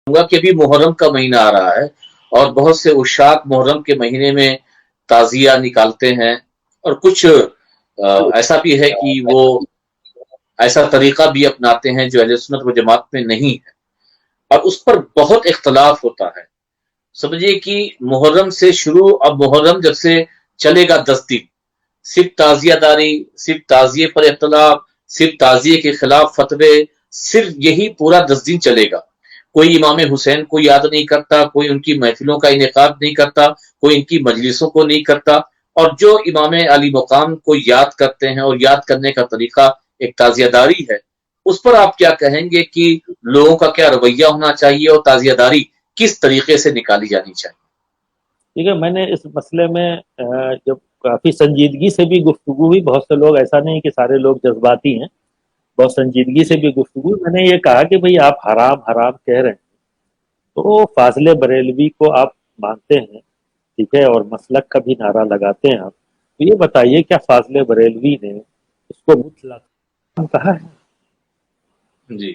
گا کہ ابھی محرم کا مہینہ آ رہا ہے اور بہت سے عشاق محرم کے مہینے میں تعزیہ نکالتے ہیں، اور کچھ ایسا بھی ہے کہ وہ ایسا طریقہ بھی اپناتے ہیں جو اہل سنت و جماعت میں نہیں ہے، اور اس پر بہت اختلاف ہوتا ہے۔ سمجھیے کہ محرم سے شروع، اب محرم جب سے چلے گا 10 دن، صرف تعزیہ داری، صرف تعزیے پر اختلاف، صرف تعزیے کے خلاف فتوے، صرف یہی پورا 10 دن چلے گا۔ کوئی امام حسین کو یاد نہیں کرتا، کوئی ان کی محفلوں کا انعقاد نہیں کرتا، کوئی ان کی مجلسوں کو نہیں کرتا، اور جو امام علی مقام کو یاد کرتے ہیں اور یاد کرنے کا طریقہ ایک تعزیہ داری ہے، اس پر آپ کیا کہیں گے کہ لوگوں کا کیا رویہ ہونا چاہیے اور تعزیہ داری کس طریقے سے نکالی جانی چاہیے؟ ٹھیک ہے، میں نے اس مسئلے میں جب کافی سنجیدگی سے بھی گفتگو ہوئی، بہت سے لوگ، ایسا نہیں کہ سارے لوگ جذباتی ہیں، بہت سنجیدگی سے بھی گفتگو، میں نے یہ کہا کہ بھئی آپ حرام حرام کہہ رہے ہیں تو فاضل بریلوی کو آپ مانتے ہیں، ٹھیک ہے، اور مسلک کا بھی نعرہ لگاتے ہیں آپ، تو یہ بتائیے کیا فاضل بریلوی نے اس کو مطلق کہا ہے جی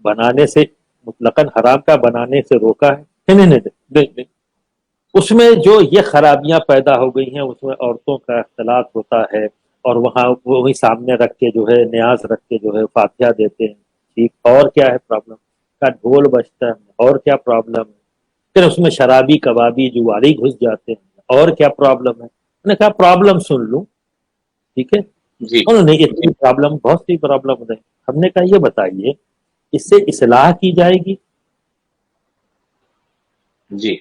بنانے سے، مطلقاً حرام کا بنانے سے روکا ہے؟ نہیں نہیں نہیں نہیں، اس میں جو یہ خرابیاں پیدا ہو گئی ہیں، اس میں عورتوں کا اختلاط ہوتا ہے، اور وہاں وہی سامنے رکھ کے جو ہے نیاز رکھ کے جو ہے فاتحہ دیتے ہیں، ٹھیک، اور کیا ہے پرابلم کا ڈھول بجتا ہے، اور کیا پرابلم ہے، پھر اس میں شرابی کبابی جواری گھس جاتے ہیں، اور کیا پرابلم ہے؟ میں نے کہا پرابلم سن لوں، ٹھیک ہے، جی انہوں نے اتنی پرابلم، بہت سی پرابلم ہے، ہم نے کہا یہ بتائیے اس سے اصلاح کی جائے گی؟ جی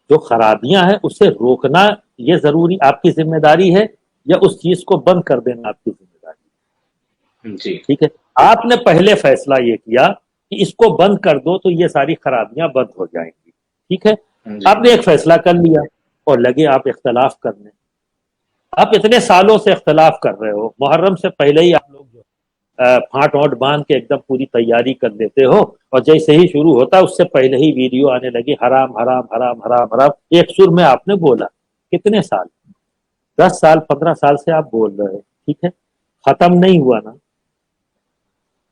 جو خرابیاں ہیں اسے روکنا یہ ضروری آپ کی ذمہ داری ہے، یا اس چیز کو بند کر دینا آپ کی ذمہ داری؟ جی ٹھیک ہے، آپ نے پہلے فیصلہ یہ کیا کہ اس کو بند کر دو تو یہ ساری خرابیاں بند ہو جائیں گی، ٹھیک ہے، جی آپ نے ایک فیصلہ کر لیا اور لگے آپ اختلاف کرنے، آپ اتنے سالوں سے اختلاف کر رہے ہو، محرم سے پہلے ہی آپ لوگ جو پھانٹ وانٹ باندھ کے ایک دم پوری تیاری کر دیتے ہو، اور جیسے ہی شروع ہوتا اس سے پہلے ہی ویڈیو آنے لگی حرام حرام حرام حرام حرام، ایک سر میں آپ نے بولا، کتنے سال، 10 سال 15 سال سے آپ بول رہے ہو، ٹھیک ہے، ختم نہیں ہوا نا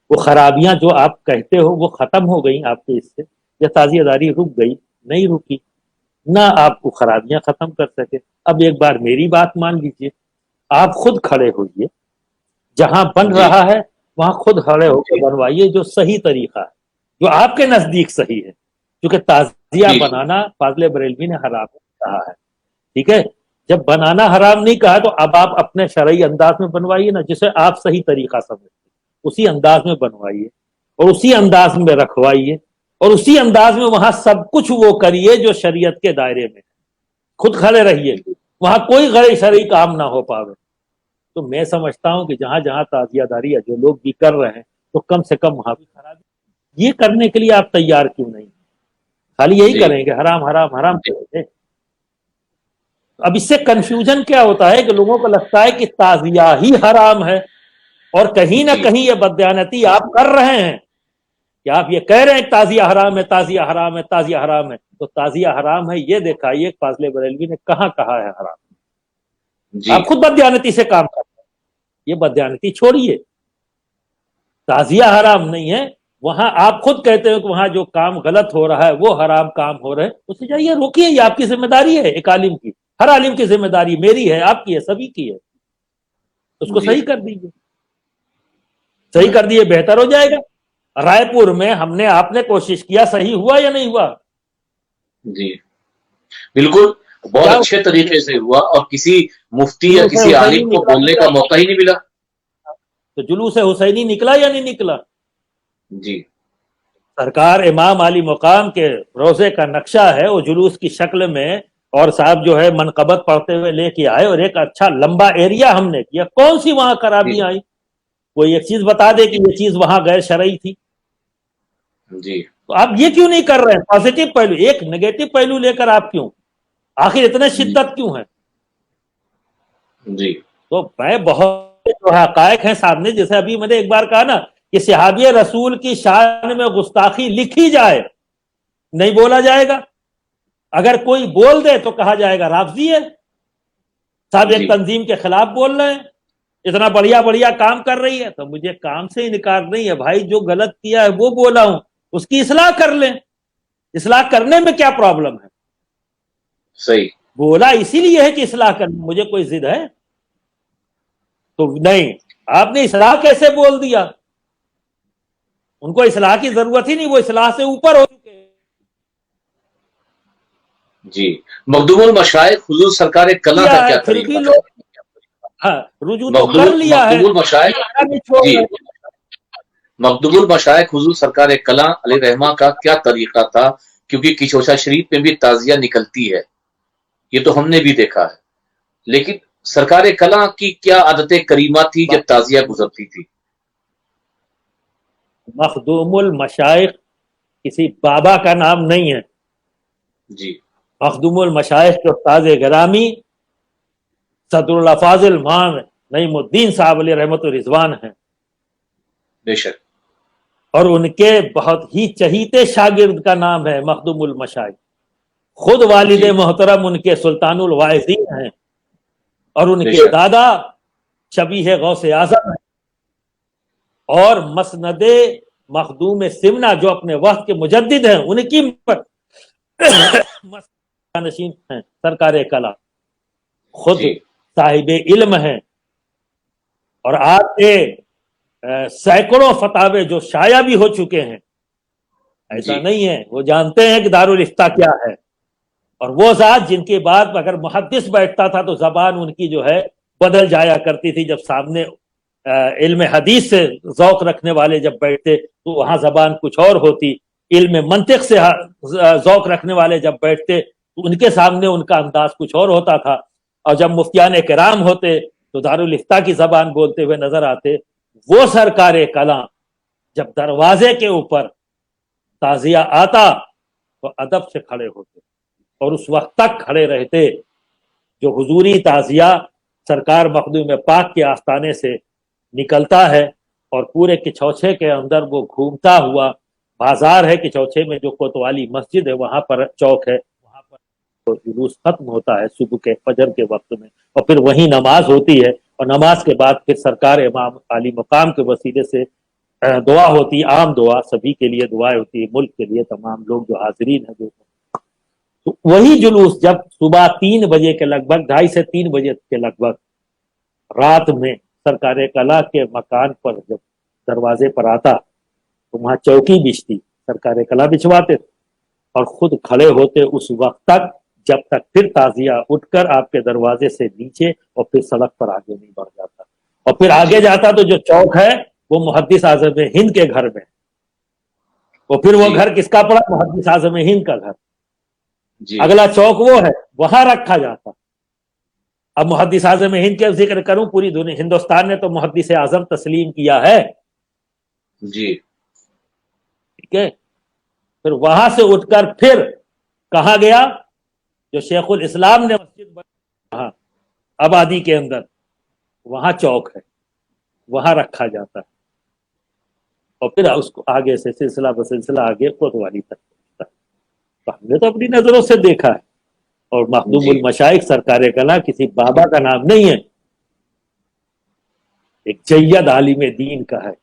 وہ خرابیاں جو آپ کہتے ہو وہ ختم ہو گئی آپ کے اس سے، یا تعزیہ داری رک گئی؟ نہیں رکی، نہ آپ کو خرابیاں ختم کر سکے۔ اب ایک بار میری بات مان لیجئے، آپ خود کھڑے ہوئیے، جہاں بن جی رہا ہے وہاں خود کھڑے ہو کے جی بنوائیے جو صحیح طریقہ ہے، جو آپ کے نزدیک صحیح ہے، کیونکہ تعزیہ جی بنانا فاضل بریلوی نے حرام کہا ہے، ٹھیک ہے، جب بنانا حرام نہیں کہا تو اب آپ اپنے شرعی انداز میں بنوائیے نا، جسے آپ صحیح طریقہ سمجھتے اسی انداز میں بنوائیے، اور اسی انداز میں رکھوائیے، اور اسی انداز میں وہاں سب کچھ وہ کریے جو شریعت کے دائرے میں، خود کھڑے رہیے، وہاں کوئی غیر شرعی کام نہ ہو پاوے۔ تو میں سمجھتا ہوں کہ جہاں جہاں تعزیہ داری ہے جو لوگ بھی کر رہے ہیں تو کم سے کم وہاں بھی خرابی، یہ کرنے کے لیے آپ تیار کیوں نہیں؟ خالی یہی جی کریں کہ حرام حرام حرام کریں گے۔ اب اس سے کنفیوژن کیا ہوتا ہے کہ لوگوں کو لگتا ہے کہ تعزیہ ہی حرام ہے، اور کہیں نہ جی کہیں یہ بددیانتی آپ کر رہے ہیں کہ آپ یہ کہہ رہے ہیں کہ تعزیہ حرام ہے، تعزیہ حرام ہے، تعزیہ حرام ہے، تو تعزیہ حرام ہے یہ دکھائیے فاضل بریلوی نے کہاں کہا ہے حرام؟ جی آپ خود بددیانتی سے کام کرتے ہیں، یہ بددیانتی چھوڑیے، تعزیہ حرام نہیں ہے، وہاں آپ خود کہتے ہو کہ وہاں جو کام غلط ہو رہا ہے وہ حرام کام ہو رہے ہیں، اسے جائیے روکیے، یہ آپ کی ذمہ داری ہے، ایک عالم کی، ہر عالم کی ذمہ داری، میری ہے، آپ کی ہے، سبھی کی ہے، اس کو جی صحیح کر دیجیے، صحیح کر دیے بہتر ہو جائے گا۔ رائے پور میں ہم نے، آپ نے کوشش کیا، صحیح ہوا یا نہیں ہوا؟ جی بالکل، بہت کیا اچھے طریقے سے ہوا، اور کسی مفتی یا جلوس کسی حسینی عالم کو نکلا بولنے یا کا نہیں؟ موقع ہی نہیں ملا۔ تو جلوس حسینی نکلا یا نہیں نکلا؟ جی سرکار امام علی مقام کے روزے کا نقشہ ہے، وہ جلوس کی شکل میں، اور صاحب جو ہے منقبت پڑھتے ہوئے لے کے آئے، اور ایک اچھا لمبا ایریا ہم نے کیا، کون سی وہاں جی خرابیاں آئی؟ کوئی ایک چیز بتا دے کہ یہ چیز وہاں غیر شرعی تھی، جی تو آپ یہ کیوں نہیں کر رہے ہیں؟ پازیٹو پہلو، ایک نیگیٹو پہلو لے کر آپ کیوں، آخر اتنے شدت کیوں ہے؟ جی تو میں بہت جو حقائق ہیں سامنے، جیسے ابھی میں نے ایک بار کہا نا کہ صحابی رسول کی شان میں گستاخی لکھی جائے، نہیں بولا جائے گا، اگر کوئی بول دے تو کہا جائے گا رافضی ہے، صاحب ایک جی تنظیم کے خلاف بول رہے ہیں، اتنا بڑھیا بڑھیا کام کر رہی ہے، تو مجھے کام سے انکار نہیں ہے بھائی، جو غلط کیا ہے وہ بولا ہوں، اس کی اصلاح کر لیں. اصلاح کرنے میں کیا پرابلم ہے؟ صحیح. بولا اسی لیے ہے کہ اصلاح کرنا، مجھے کوئی ضد ہے تو نہیں. آپ نے اصلاح کیسے بول دیا؟ ان کو اصلاح کی ضرورت ہی نہیں، وہ اصلاح سے اوپر ہو چکے ہیں. جی. مخدوم المشائخ حضور سرکار کلاں کا کیا پھر بھی طریقہ لوگ ہاں رجوع تو کر لیا ہے. مخدوم المشائخ جی مخدوم المشائخ حضور سرکار کلاں علیہ رحمہ کا کیا طریقہ تھا؟ کیونکہ کچوچا شریف میں بھی تعزیہ نکلتی ہے، یہ تو ہم نے بھی دیکھا ہے، لیکن سرکار کلاں کی کیا عادت کریمہ تھی جب تعزیہ گزرتی تھی؟ مخدوم المشائخ کسی بابا کا نام نہیں ہے. جی. مخدوم المشائخ کے استاد گرامی صدر الافاضل مان نعیم الدین صاحب علیہ رحمت الرضوان ہیں، بے شک. اور ان کے بہت ہی چہیتے شاگرد کا نام ہے مخدوم المشائخ. خود والد جی. محترم ان کے سلطان الواعظین ہیں، اور ان بے کے شک. دادا شبیہ غوث اعظم ہیں، اور مسند مخدوم سمنا جو اپنے وقت کے مجدد ہیں ان کی نشین ہیں سرکار کلا. خود جی. صاحب علم ہیں، اور آپ کے سینکڑوں فتاوے جو شائع بھی ہو چکے ہیں. ایسا جی. نہیں ہے، وہ جانتے ہیں کہ دارالافتاء کیا ہے. اور وہ ذات جن کی بات اگر محدث بیٹھتا تھا تو زبان ان کی جو ہے بدل جایا کرتی تھی. جب سامنے علم حدیث سے ذوق رکھنے والے جب بیٹھتے تو وہاں زبان کچھ اور ہوتی. علم منطق سے ذوق رکھنے والے جب بیٹھتے تو ان کے سامنے ان کا انداز کچھ اور ہوتا تھا. اور جب مفتیان کرام ہوتے تو دارالافتاء کی زبان بولتے ہوئے نظر آتے. وہ سرکار کلاں جب دروازے کے اوپر تعزیہ آتا تو ادب سے کھڑے ہوتے، اور اس وقت تک کھڑے رہتے جو حضوری تعزیہ سرکار مخدوم پاک کے آستانے سے نکلتا ہے، اور پورے کچوچے کے اندر وہ گھومتا ہوا. بازار ہے کچوچے میں، جو کوتوالی مسجد ہے وہاں پر چوک ہے، وہاں پر جلوس ختم ہوتا ہے صبح کے فجر کے وقت میں، اور پھر وہیں نماز ہوتی ہے. اور نماز کے بعد پھر سرکار امام علی مقام کے وسیلے سے دعا ہوتی، عام دعا، سبھی کے لیے دعائیں ہوتی ہے، ملک کے لیے تمام لوگ جو حاضرین ہیں جو. تو وہی جلوس جب صبح 3 بجے کے لگ بھگ، 2:30 سے 3 بجے کے لگ بھگ رات میں سرکار کلا کے مکان پر جب دروازے پر آتا تو وہاں چوکی بچتی، سرکار کلا بچھواتے تھے، اور خود کھڑے ہوتے اس وقت تک جب تک پھر تعزیہ اٹھ کر آپ کے دروازے سے نیچے اور پھر سڑک پر آگے نہیں بڑھ جاتا. اور پھر آگے جاتا تو جو چوک ہے وہ محدث اعظم ہند کے گھر میں، اور پھر وہ جی. گھر کس کا پڑا؟ محدث اعظم ہند کا گھر. جی. اگلا چوک وہ ہے، وہاں رکھا جاتا. اب محدث اعظم ہند کے ذکر کروں، پوری دنیا ہندوستان نے تو محدث اعظم تسلیم کیا ہے. جی. ٹھیک ہے. پھر وہاں سے اٹھ کر پھر کہاں گیا؟ جو شیخ الاسلام نے مسجد بنائی آبادی کے اندر، وہاں چوک ہے، وہاں رکھا جاتا ہے. اور پھر اس کو آگے سے سلسلہ بسلسلہ آگے کوتوالی تک پہنچتا ہے. تو ہم نے تو اپنی نظروں سے دیکھا ہے. اور مخدوم جی. المشائخ سرکار کلا کسی بابا کا نام نہیں ہے، ایک جید عالم دین کا ہے.